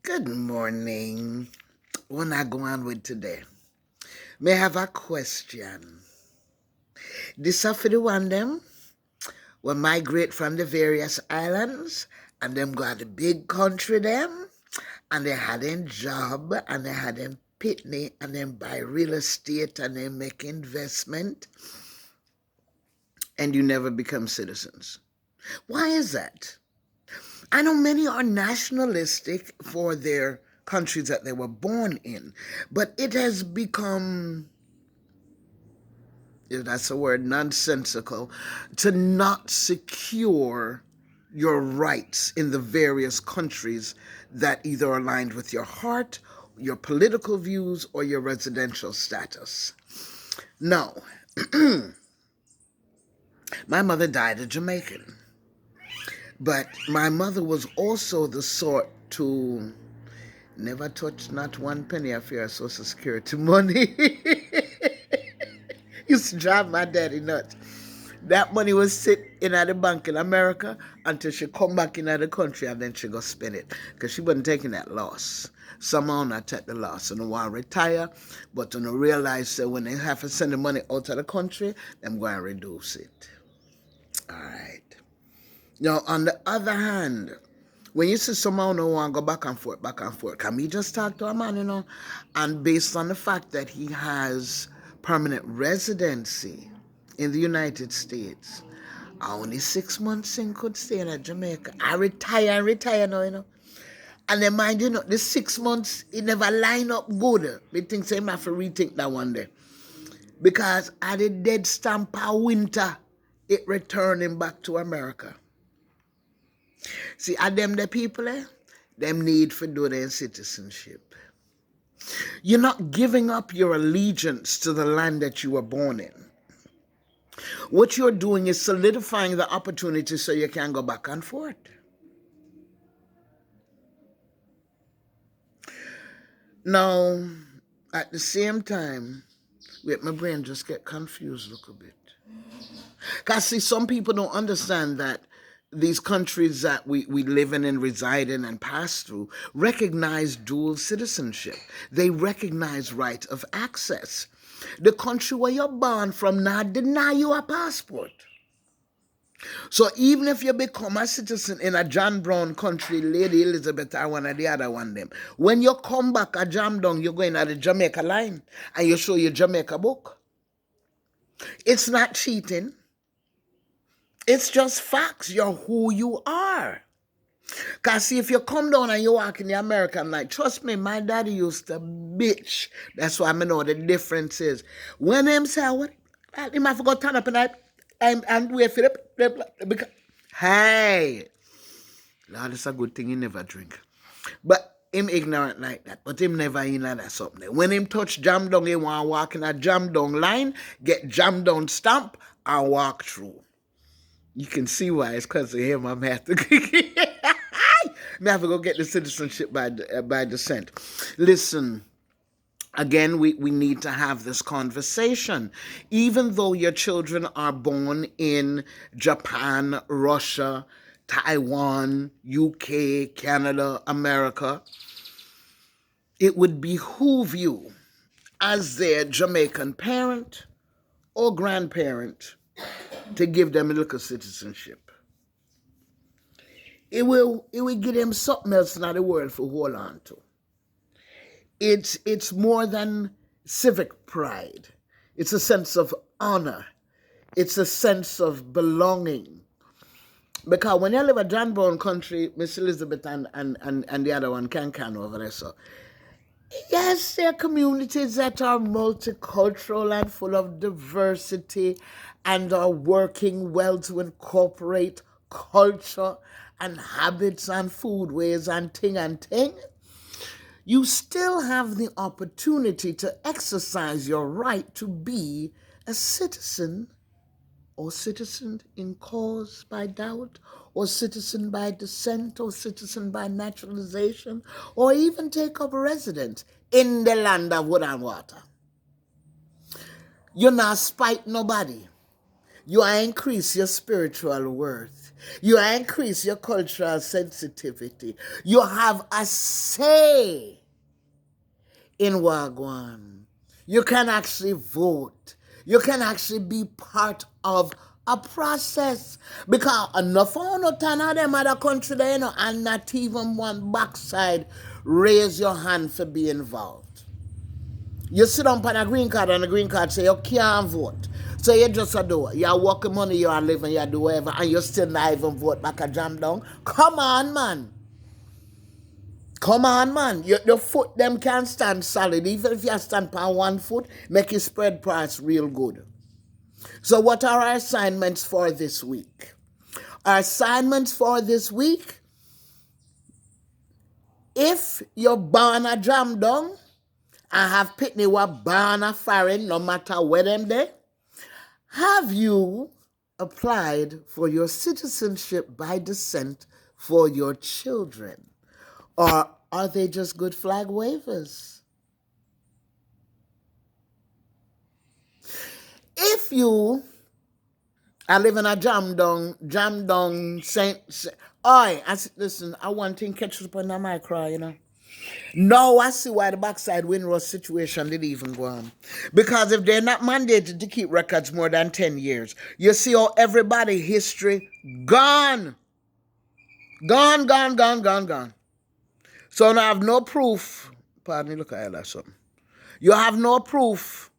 Good morning. What I go on with today? May I have a question. This are for the one them will migrate from the various islands and them go to the big country them and they had a job and they had a pitney and then buy real estate and they make investment and you never become citizens. Why is that? I know many are nationalistic for their countries that they were born in, but it has become, if that's a word, nonsensical to not secure your rights in the various countries that either aligned with your heart, your political views, or your residential status. No, my mother died a Jamaican, but my mother was also the sort to never touch not one penny of your Social Security money. Used to drive my daddy nuts. That money was sit in at the bank in America until she come back in the country and then she go spend it. Because she wasn't taking that loss. Somehow not take the loss. And I want to retire, but when I realize that when they have to send the money out of the country, I'm going to reduce it. All right. Now, on the other hand, when you see someone who want to go back and forth, can we just talk to a man, and based on the fact that he has permanent residency in the United States, only 6 months in could stay in Jamaica. I retire now. And then mind the 6 months, it never line up good. Me think say I have to rethink that one day. Because at the dead stamp of winter, it returning back to America. See, at them the people, them need for do their citizenship. You're not giving up your allegiance to the land that you were born in. What you're doing is solidifying the opportunity so you can go back and forth. Now, at the same time, wait, my brain just get confused a little bit. Because, see, some people don't understand that these countries that we live in and reside in and pass through recognize dual citizenship. They recognize right of access. The country where you're born from not deny you a passport. So even if you become a citizen in a John Brown country, Lady Elizabeth or one of the other one them, when you come back a jam down, you're going at the Jamaica line and you show your Jamaica book. It's not cheating. It's just facts. You're who you are. Because see, if you come down and you walk in the American life, trust me, my daddy used to bitch. That's why I know the difference is. When him say, what? Him have to go turn up and wait for the... Hey! Lord, it's a good thing he never drink. But him ignorant like that. But him never in that something. When him touch jam down, he want to walk in a jam down line, get jam down stamp, and walk through. You can see why. It's because of him. I'm have to... I have to go get the citizenship by descent. Listen, again, we need to have this conversation. Even though your children are born in Japan, Russia, Taiwan, UK, Canada, America, it would behoove you as their Jamaican parent or grandparent to give them a little citizenship. It will give them something else in the world to hold on to. It's more than civic pride. It's a sense of honor. It's a sense of belonging. Because when you live in a John Brown country, Miss Elizabeth and the other one, Can over there, so yes, there are communities that are multicultural and full of diversity and are working well to incorporate culture and habits and food ways and ting. You still have the opportunity to exercise your right to be a citizen, or citizen in cause by doubt, or citizen by descent, or citizen by naturalization, or even take up residence in the land of wood and water. You're not spite nobody. You are increase your spiritual worth. You increase your cultural sensitivity. You have a say in Wagwan. You can actually vote. You can actually be part of a process. Because enough of ton of them other country there, and not even one backside raise your hand for being involved. You sit down on a green card and the green card say you can't vote. So you just a do it. You're working money, you are living, you do whatever, and you still not even vote back a jam down. Come on, man. Come on, man. Your foot them can't stand solid. Even if you stand on one foot, make it spread parts real good. So what are our assignments for this week? Our assignments for this week, if you're born a jam down and have pitney what born a foreign, no matter where them there, have you applied for your citizenship by descent for your children? Or are they just good flag wavers? If you are living a jam down, listen, I want to catch up on my cry, Now I see why the backside Windrush situation didn't even go on. Because if they're not mandated to keep records more than 10 years, you see how everybody history gone. Gone, gone, gone, gone, gone. So now I have no proof. Pardon me, look at that something. You have no proof.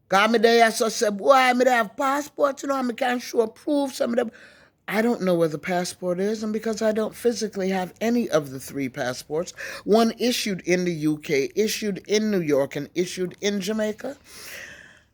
Because me there so say, boy, I have passport, I can't show proof. Some of them. I don't know where the passport is, and because I don't physically have any of the 3 passports, one issued in the UK, issued in New York, and issued in Jamaica,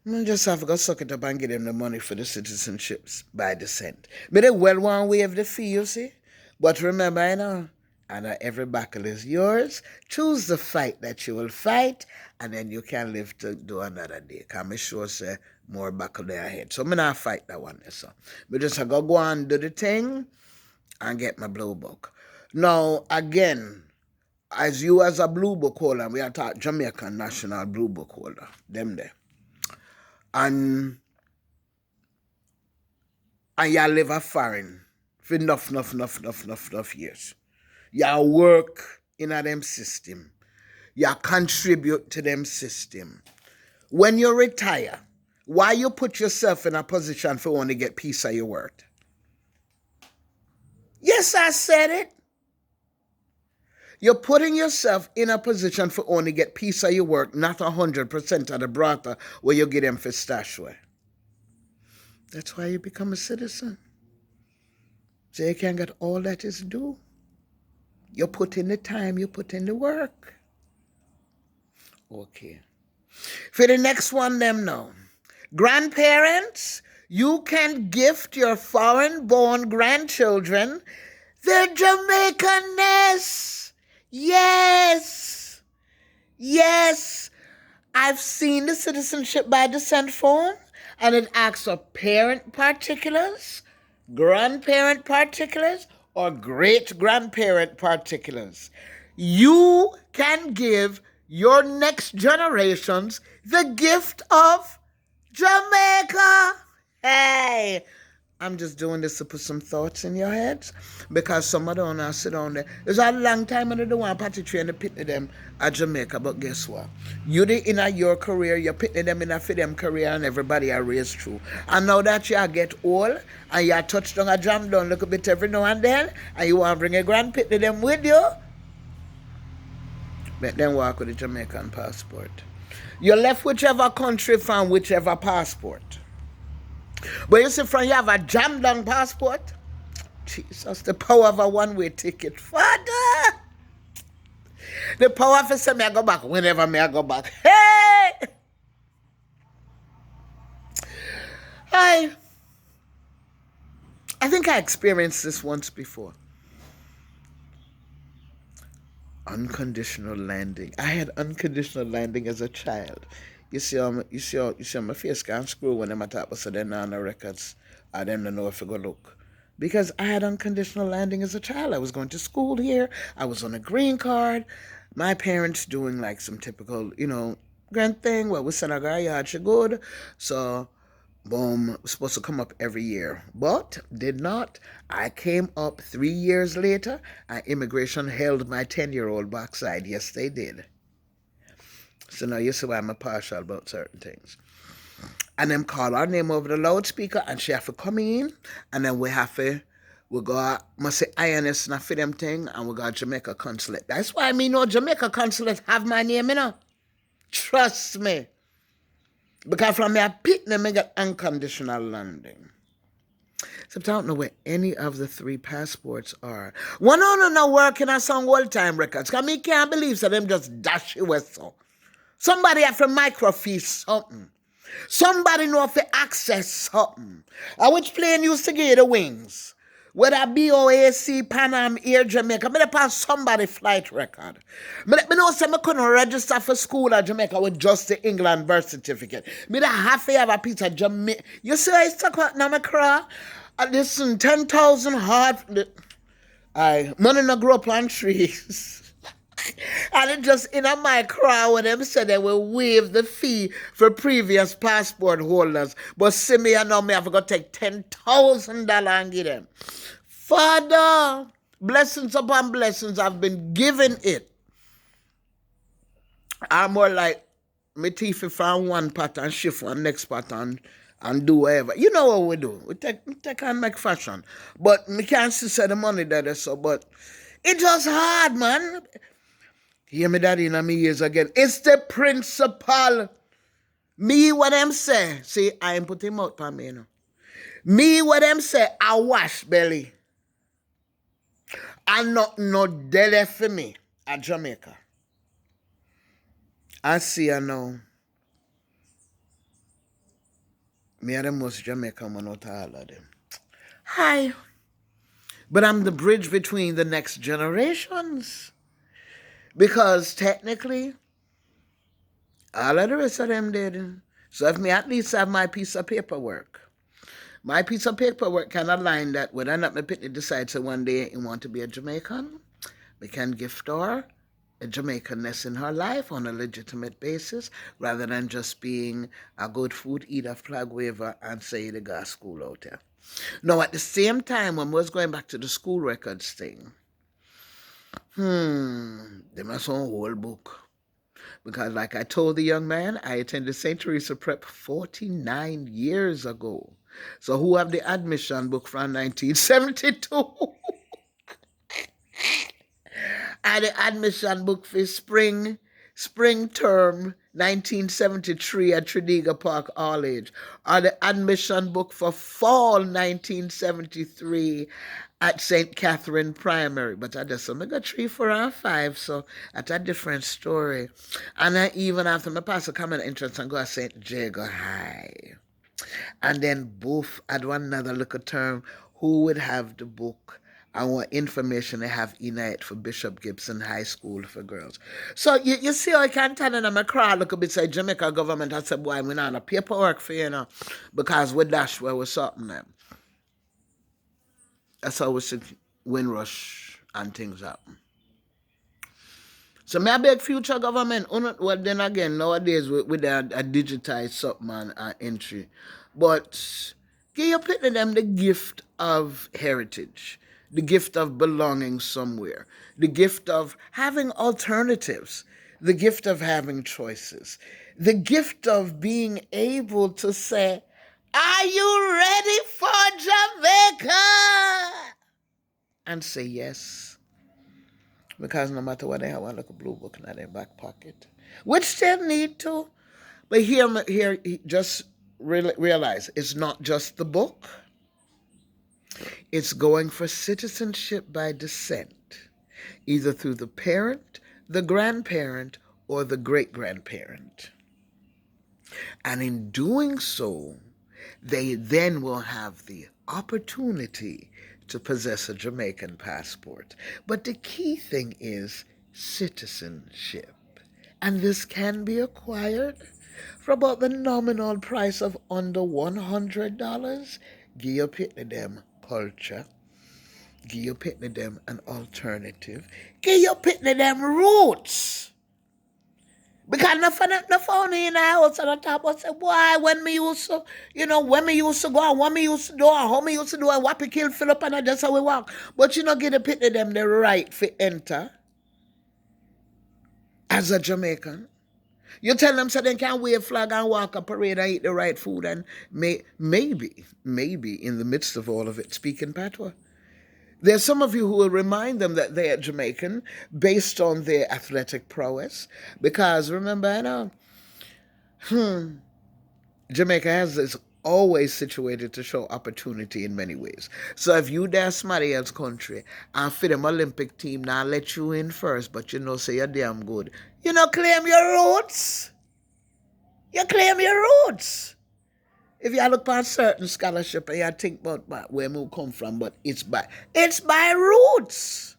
I just have to go suck it up and get them the money for the citizenships by descent. But they well want waive the fee, you see. But remember, and every battle is yours. Choose the fight that you will fight, and then you can live to do another day. Because I'm sure say more battle there ahead. So I'm not fight that one. So I just go and do the thing and get my blue book. Now, again, as you as a blue book holder, we are talking Jamaican national blue book holder, them there. And you live a foreign for enough years. You work in a them system. You contribute to them system. When you retire, why you put yourself in a position for only get piece of your work? Yes, I said it. You're putting yourself in a position for only get piece of your work, not 100% of the brata where you get them for stash away. That's why you become a citizen. So you can get all that is due. You put in the time, you put in the work. Okay. For the next one, them now. Grandparents, you can gift your foreign-born grandchildren their Jamaicanness. Yes. Yes. I've seen the citizenship by descent form, and it asks for parent particulars, grandparent particulars, or great-grandparent particulars. You can give your next generations the gift of Jamaica. Hey, I'm just doing this to put some thoughts in your heads, because some of them sit down there. It's a long time I don't want party train to pitney them at Jamaica, but guess what? You did in your career, you pitney them in a for them career, and everybody are raised through. And now that you get old and you touch down a jam down a little bit every now and then, and you want to bring a grand pitney them with you, let them walk with a Jamaican passport. You're left whichever country from whichever passport. But you see, from you have a jam down passport, Jesus, the power of a one-way ticket. Father! The power for say me I go back whenever I go back. Hey! I think I experienced this once before. Unconditional landing. I had unconditional landing as a child. You see my face can't screw when I'm talk about so then on the records. I don't know if I go look. Because I had unconditional landing as a child. I was going to school here. I was on a green card. My parents doing like some typical, grand thing. Well, we send our guy, she good. So Boom, was supposed to come up every year, but did not. I came up 3 years later, and immigration held my 10-year-old backside. Yes, they did. So now you see why I'm partial about certain things. And them call our name over the loudspeaker, and she have to come in, and then we go, must say INS na for them thing, and we got Jamaica consulate. That's why me know Jamaica consulate have my name, you know. Trust me. Because from me I pick them, I get unconditional landing. So I don't know where any of the 3 passports are. One on no working on some old time records. Because me can't believe so them just dash you with so. Somebody have to microfiche something. Somebody know if to access something. Which plane used to give you the wings? Whether BOAC, Pan Am, Air Jamaica, me pass somebody flight record. Me know say me couldn't register for school at Jamaica with just the England birth certificate. Me da have to have a piece of Jamaica. You see I stuck out now me cry? Listen, 10,000 hard. Money no grow up on trees. And it just in my crowd when them said they will waive the fee for previous passport holders. But see me and now me have to go take $10,000 and give them. Father, blessings upon blessings I've been given it. I'm more like me teeth from one part and shift one next part and do whatever. You know what we do. We take and make fashion. But me can't see the money that is so, but it was hard, man. Hear me that in my ears again. It's the principle. Me what them say. See, I ain't put him out for me, you know. Me what them say, I wash belly. And not no deli for me at Jamaica. I see you now. Me are the most Jamaican one out of all of them. Hi. But I'm the bridge between the next generations. Because technically, all of the rest of them did. So if me at least have my piece of paperwork. My piece of paperwork can align that whether or not my pitney decides that one day he want to be a Jamaican, we can gift her a Jamaicanness in her life on a legitimate basis rather than just being a good food eater, flag waver, and say the gas school out there. Now, at the same time, when we was going back to the school records thing, they must own a whole book. Because like I told the young man, I attended St. Teresa Prep 49 years ago. So who have the admission book from 1972? And the admission book for spring term 1973 at Tredegar Park All Age. Or the admission book for fall 1973 at St. Catherine Primary. But I just got 3, 4, and 5, so that's a different story. And I even after my pass a common entrance and go to St. Jago High. And then both at one another look at term who would have the book and what information they have in it for Bishop Gibson High School for girls. So you see how I can't tell them I cry look a bit say Jamaica government I said boy we not on paperwork for you know because we dash where we're sorting them. That's how we see Windrush and things happen. So may I beg future government, well then again, nowadays with a digitized something and entry. But give your people them the gift of heritage, the gift of belonging somewhere, the gift of having alternatives, the gift of having choices, the gift of being able to say, are you ready for Jamaica? And say yes. Because no matter what they have, I look a blue book in their back pocket, which they need to. But here, just realize it's not just the book. It's going for citizenship by descent, either through the parent, the grandparent, or the great-grandparent. And in doing so, they then will have the opportunity to possess a Jamaican passport. But the key thing is citizenship. And this can be acquired for about the nominal price of under $100. Give your pitney them culture. Give your pitney them an alternative. Give your pitney them roots. Because the phone in the house and the top I say, why when me used to, when me used to go and what me used to do and how me used to do and what we kill Philip and that's how we walk. But get the pit of them the right for enter as a Jamaican. You tell them so they can wave flag and walk a parade and eat the right food and maybe in the midst of all of it, speaking patois. There's some of you who will remind them that they are Jamaican based on their athletic prowess. Because remember, Jamaica is always situated to show opportunity in many ways. So if you dare somebody else country and for them Olympic team now let you in first, but say you're damn good. Claim your roots. You claim your roots. If you look at certain scholarship and you think about where we come from, but it's by roots.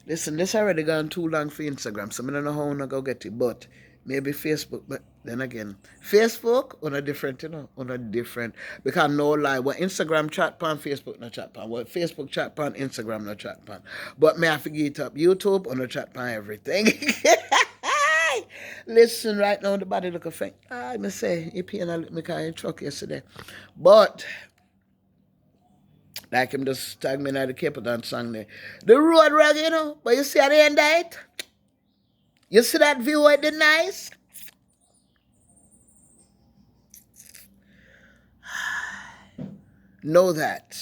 Listen, this already gone too long for Instagram, so I don't know how I'm going to go get it, but maybe Facebook, but then again, Facebook on a different, on a different, because no lie, what Instagram chat pan, Facebook no chat pan, what Facebook chat pan, Instagram no chat pan, but may I forget it up YouTube on a chat pan everything. Listen, right now the body look a faint. I must say, he pain a little car in truck yesterday, but like him just tag me in the Cape Town song there. The road rug, but you see at the end of it? You see that view at the nice? Know that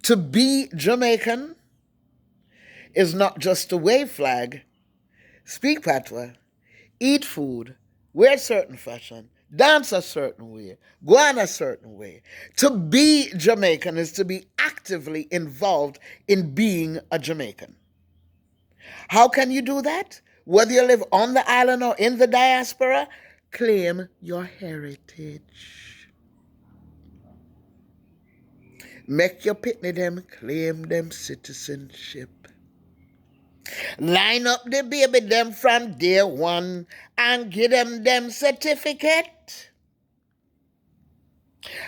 to be Jamaican is not just to wave flag, speak patois, eat food, wear certain fashion, dance a certain way, go on a certain way. To be Jamaican is to be actively involved in being a Jamaican. How can you do that? Whether you live on the island or in the diaspora, claim your heritage. Make your pitney them claim them citizenship. Line up the baby them from day one and give them certificate.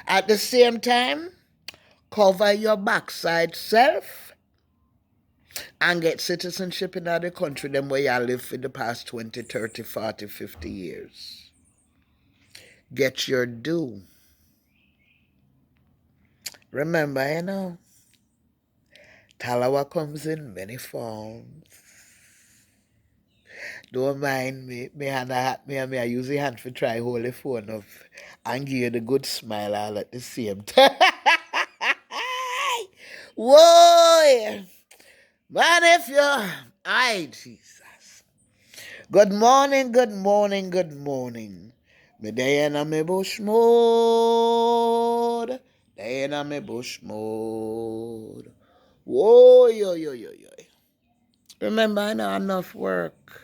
At the same time, cover your backside self and get citizenship in other country them where you live for the past 20, 30, 40, 50 years. Get your due. Remember, Talawa comes in many forms. Don't mind me. Me I use the hand for try hold the phone up and give you the good smile all at the same time. Whoa! Man, if you're... Ay, Jesus. Good morning, good morning, good morning. Me day in a me bush mode. Day in a me bush mode. Whoa, yo. Remember, I know enough work.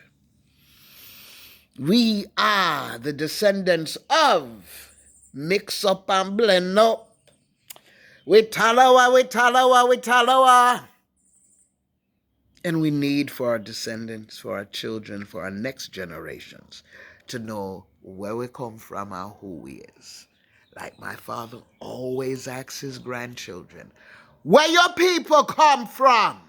We are the descendants of mix up and blend up. We talawa. And we need for our descendants, for our children, for our next generations to know where we come from and who we is. Like my father always asks his grandchildren, where your people come from?